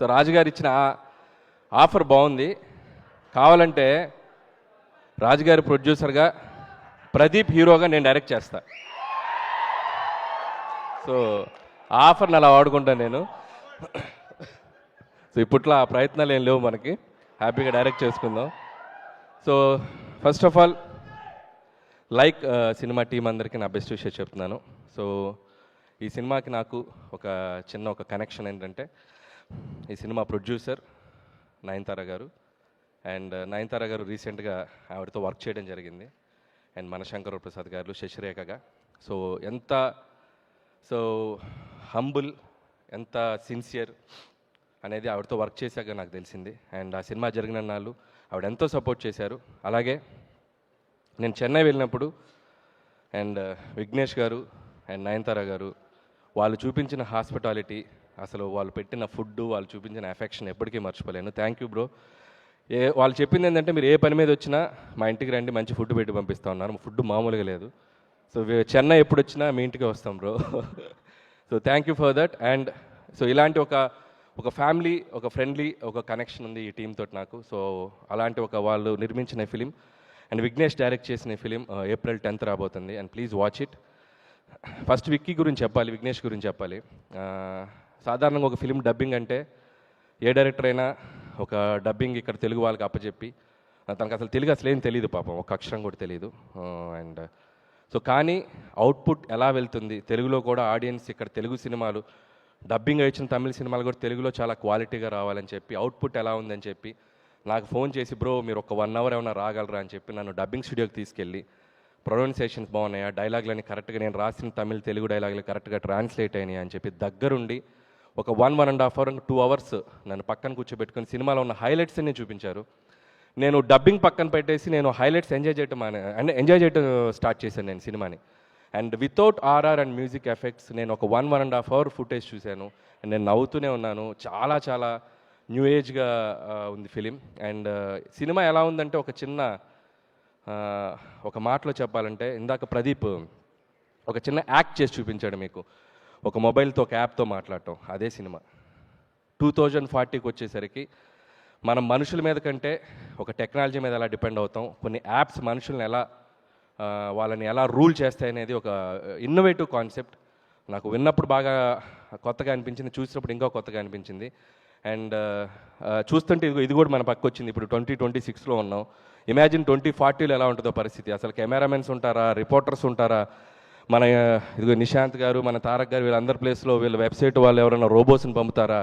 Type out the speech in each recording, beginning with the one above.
So రాజుగారు ఇచ్చిన offer బాగుంది. కావాలంటే రాజుగారి ప్రొడ్యూసర్గా, ప్రదీప్ హీరోగా నేను డైరెక్ట్ చేస్తా. సో ఆఫర్ని అలా వాడుకుంటాను నేను. సో ఇప్పట్లో ఆ ప్రయత్నాలు ఏం లేవు మనకి, హ్యాపీగా డైరెక్ట్ చేసుకుందాం. So first of all cinema team అందరికీ నా బెస్ట్ విషయం చెప్తున్నాను. సో ఈ సినిమాకి నాకు ఒక కనెక్షన్ ఏంటంటే, ఈ సినిమా ప్రొడ్యూసర్ నయనతార గారు. అండ్ నయనతార గారు రీసెంట్గా ఆవిడతో వర్క్ చేయడం జరిగింది. అండ్ మన శంకర్ ప్రసాద్ గారు, శశిరేఖగా. సో ఎంత హంబుల్, ఎంత సిన్సియర్ అనేది ఆవిడతో వర్క్ చేశాక నాకు తెలిసింది. అండ్ ఆ సినిమా జరిగిన నాళ్ళు ఆవిడ ఎంతో సపోర్ట్ చేశారు. అలాగే నేను చెన్నై వెళ్ళినప్పుడు అండ్ విఘ్నేష్ గారు అండ్ నయనతార గారు వాళ్ళు చూపించిన హాస్పిటాలిటీ, అసలు వాళ్ళు పెట్టిన ఫుడ్, వాళ్ళు చూపించిన ఎఫెక్షన్ ఎప్పటికీ మర్చిపోలేను. Thank you bro. వాళ్ళు చెప్పింది ఏంటంటే, మీరు ఏ పని మీద వచ్చినా మా ఇంటికి రండి, మంచి ఫుడ్ పెట్టి పంపిస్తూ ఉన్నారు. ఫుడ్ మామూలుగా లేదు. సో చెన్నై ఎప్పుడు వచ్చినా మీ ఇంటికి వస్తాం bro. So thank you for that. And so ఇలాంటి ఒక ఫ్యామిలీ, ఒక ఫ్రెండ్లీ ఒక కనెక్షన్ ఉంది ఈ టీంతో నాకు. సో అలాంటి వాళ్ళు నిర్మించిన ఫిలిం అండ్ విఘ్నేష్ డైరెక్ట్ చేసిన ఫిలిం ఏప్రిల్ 10th రాబోతుంది. And please watch it. First Vicky గురించి చెప్పాలి, విఘ్నేష్ గురించి చెప్పాలి. సాధారణంగా ఒక ఫిలిం డబ్బింగ్ అంటే ఏ డైరెక్టర్ అయినా ఒక డబ్బింగ్ ఇక్కడ తెలుగు వాళ్ళకి అప్పచెప్పి, తనకు అసలు తెలుగు అసలు ఏం తెలియదు పాపం, ఒక అక్షరం కూడా తెలియదు. అండ్ సో కానీ అవుట్పుట్ ఎలా వెళ్తుంది, తెలుగులో కూడా ఆడియన్స్ ఇక్కడ తెలుగు సినిమాలు డబ్బింగ్ వచ్చిన తమిళ సినిమాలు కూడా తెలుగులో చాలా క్వాలిటీగా రావాలని చెప్పి, అవుట్పుట్ ఎలా ఉందని చెప్పి నాకు ఫోన్ చేసి, బ్రో మీరు ఒక 1 hour ఏమైనా రాగలరా అని చెప్పి నన్ను డబ్బింగ్ స్టూడియోకి తీసుకెళ్ళి, ప్రొనౌన్సియేషన్స్ బాగున్నాయా, డైలాగులని కరెక్ట్గా, నేను రాసిన తమిళ తెలుగు డైలాగులు కరెక్ట్గా ట్రాన్స్లేట్ అయినాయి అని చెప్పి దగ్గరుండి ఒక 1.5 hour 2 hours నన్ను పక్కన కూర్చోబెట్టుకొని సినిమాలో ఉన్న హైలైట్స్ అన్ని చూపించారు. నేను డబ్బింగ్ పక్కన పెట్టేసి నేను హైలైట్స్ ఎంజాయ్ చేయటం స్టార్ట్ చేశాను నేను సినిమాని. And without RR and music effects నేను ఒక 1.5 hour ఫుటేజ్ చూశాను. అండ్ నేను నవ్వుతూనే ఉన్నాను. చాలా చాలా న్యూ ఏజ్గా ఉంది ఫిలిం. అండ్ సినిమా ఎలా ఉందంటే, ఒక మాటలో చెప్పాలంటే, ఇందాక ప్రదీప్ ఒక చిన్న యాక్ట్ చేసి చూపించాడు మీకు, ఒక మొబైల్తో ఒక యాప్తో మాట్లాడటం. అదే సినిమా 2040కి వచ్చేసరికి మనం మనుషుల మీద కంటే ఒక టెక్నాలజీ మీద ఎలా డిపెండ్ అవుతాం, కొన్ని యాప్స్ మనుషుల్ని వాళ్ళని ఎలా రూల్ చేస్తాయనేది ఒక ఇన్నోవేటివ్ కాన్సెప్ట్. నాకు విన్నప్పుడు బాగా కొత్తగా అనిపించింది, చూసినప్పుడు ఇంకా కొత్తగా అనిపించింది. అండ్ చూస్తుంటే ఇది కూడా మన పక్క వచ్చింది. ఇప్పుడు 2026లో ఉన్నాం. ఇమాజిన్ 2040లో ఎలా ఉంటుందో పరిస్థితి. అసలు కెమెరామెన్స్ ఉంటారా, రిపోర్టర్స్ ఉంటారా, మన ఇదిగో నిశాంత్ గారు, మన తారక్ గారు, వీళ్ళందరి ప్లేస్లో వీళ్ళ వెబ్సైట్ వాళ్ళు ఎవరైనా రోబోస్ని పంపుతారా,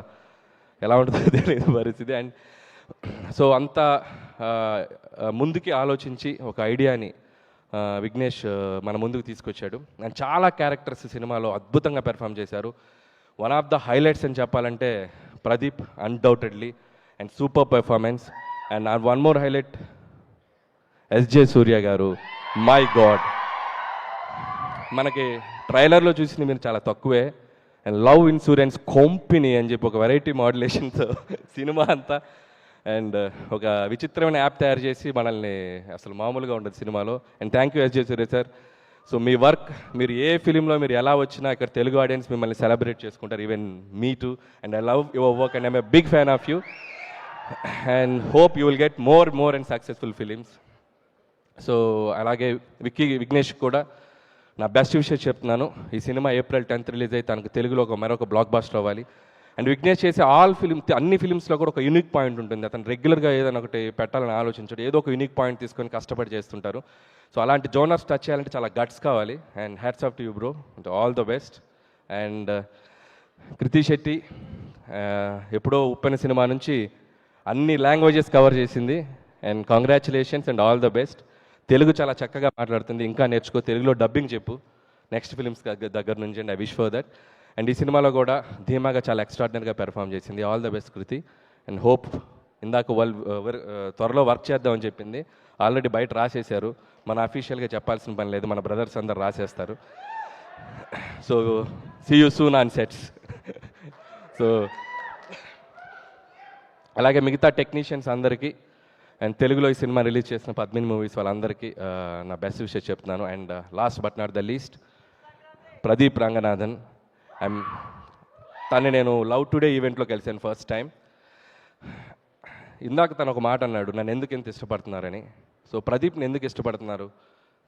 ఎలా ఉంటుందో తెలియదు పరిస్థితి. అండ్ సో అంత ముందుకి ఆలోచించి ఒక ఐడియాని విఘ్నేష్ మన ముందుకు తీసుకొచ్చాడు. అండ్ చాలా క్యారెక్టర్స్ సినిమాలో అద్భుతంగా పెర్ఫామ్ చేశారు. వన్ ఆఫ్ ద హైలైట్స్ అని చెప్పాలంటే Pradeep, undoubtedly, and super performance. And one more highlight, S J Surya garu. My God, మనకి ట్రైలర్లో చూసింది మీరు చాలా తక్కువే. అండ్ లవ్ ఇన్సూరెన్స్ కంపెనీ అని చెప్పి ఒక వెరైటీ మాడ్యులేషన్తో సినిమా అంతా. అండ్ ఒక విచిత్రమైన యాప్ తయారు చేసి మనల్ని, అసలు మామూలుగా ఉండదు సినిమాలో. And thank you SJ Suryah sir. So మీ వర్క్, మీరు ఏ ఫిలింలో మీరు ఎలా వచ్చినా ఇక్కడ తెలుగు ఆడియన్స్ మిమ్మల్ని సెలబ్రేట్ చేసుకుంటారు, even me too. And I love your work and I'm a big fan of you. And hope you will get more and successful films. So అలాగే విఘ్నేష్ కూడా నా బెస్ట్ విషయం చెప్తున్నాను. ఈ సినిమా ఏప్రిల్ 10th రిలీజ్ అయితే తనకు తెలుగులో మరొక బ్లాక్ బాస్టర్ అవ్వాలి. అండ్ విఘ్నేష్ చేసే అన్ని ఫిలిమ్స్లో కూడా ఒక యూనిక్ పాయింట్ ఉంటుంది. అతను రెగ్యులర్గా ఏదైనా ఒకటి పెట్టాలని ఆలోచించాడు, ఏదో ఒక యూనిక్ పాయింట్ తీసుకొని కష్టపడి చేస్తుంటారు. సో అలాంటి జోనర్స్ టచ్ చేయాలంటే చాలా గట్స్ కావాలి. And hats off to you bro, all the best. And Krithi Shetty ఎప్పుడో ఉప్పెన సినిమా నుంచి అన్ని లాంగ్వేజెస్ కవర్ చేసింది. And congratulations and all the best. Telugu చాలా చక్కగా మాట్లాడుతుంది, ఇంకా నేర్చుకో, తెలుగులో డబ్బింగ్ చెప్పు నెక్స్ట్ ఫిలిమ్స్ దగ్గర నుంచి. And I wish for that. And ఈ సినిమాలో కూడా ధీమాగా చాలా ఎక్స్ట్రాడినరీగా పెర్ఫామ్ చేసింది. All the best Kriti. And hope, ఇందాక త్వరలో వర్క్ చేద్దామని చెప్పింది, ఆల్రెడీ బయట రాసేశారు. మన అఫీషియల్గా చెప్పాల్సిన పని లేదు, మన బ్రదర్స్ అందరు రాసేస్తారు. So see you soon on sets. So అలాగే మిగతా టెక్నీషియన్స్ అందరికీ అండ్ తెలుగులో ఈ సినిమా రిలీజ్ చేసిన పద్మిని మూవీస్ వాళ్ళందరికీ నా బెస్ట్ విషయం చెప్తున్నాను. And last but not the least, Pradeep Ranganathan. తను నేను లవ్ టుడే ఈవెంట్లో కలిసాను ఫస్ట్ టైం. ఇందాక తను ఒక మాట అన్నాడు, నన్ను ఎందుకు ఇంత ఇష్టపడుతున్నారని. సో ప్రదీప్ని ఎందుకు ఇష్టపడుతున్నారు,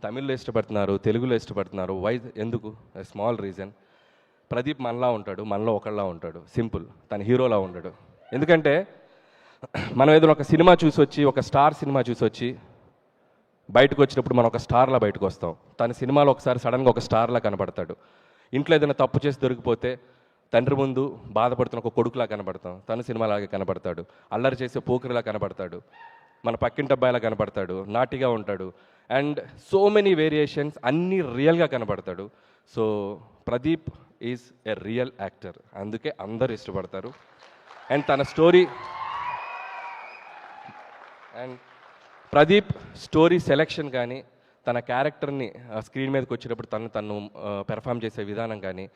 తమిళ్లో ఇష్టపడుతున్నారు, తెలుగులో ఇష్టపడుతున్నారు, వై, ఎందుకు? Small reason. ప్రదీప్ మనలా ఉంటాడు, మనలో ఒకళ్ళలా ఉంటాడు, సింపుల్. తన హీరోలా ఉండడు. ఎందుకంటే మనం ఏదైనా ఒక సినిమా చూసి వచ్చి, ఒక స్టార్ సినిమా చూసి వచ్చి బయటకు వచ్చినప్పుడు మనం ఒక స్టార్లా బయటకు వస్తాం. తన సినిమాలో ఒకసారి సడన్గా ఒక స్టార్లా కనపడతాడు. ఇంట్లో ఏదైనా తప్పు చేసి దొరికిపోతే తండ్రి ముందు బాధపడుతున్న ఒక కొడుకులా కనపడతాం. తను సినిమాలాగే కనపడతాడు. అల్లరి చేసే పోకిరిలా కనపడతాడు. మన పక్కింటి అబ్బాయిలా కనపడతాడు. నాటిగా ఉంటాడు. అండ్ సో మెనీ వేరియేషన్స్, అన్నీ రియల్గా కనపడతాడు. So Pradeep is a real actor. అందుకే అందరూ ఇష్టపడతారు. అండ్ తన story, and Pradeep story selection కానీ, తన క్యారెక్టర్ని స్క్రీన్ మీదకి వచ్చినప్పుడు తను పెర్ఫామ్ చేసే విధానం కానీ,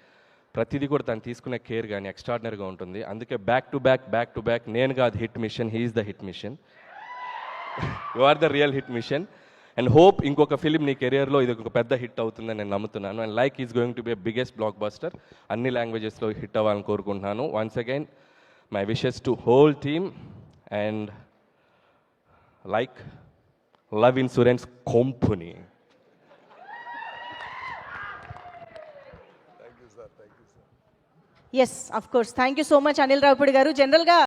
ప్రతిదీ కూడా తను తీసుకునే కేర్ కానీ ఎక్స్ట్రాడినరీగా ఉంటుంది. అందుకే బ్యాక్ టు బ్యాక్ నేను కాదు hit machine, he's the hit machine. You are the real hit machine. And hope ఇంకొక ఫిలిం నీ కెరియర్లో ఇది ఒక పెద్ద హిట్ అవుతుందని నేను నమ్ముతున్నాను. And like is going to be biggest blockbuster. అన్ని లాంగ్వేజెస్లో హిట్ అవ్వాలని కోరుకుంటున్నాను. Once again my wishes to whole team. And like love insurance company. Yes, of course. Thank you so much Anil Ravipudi garu. జనరల్గా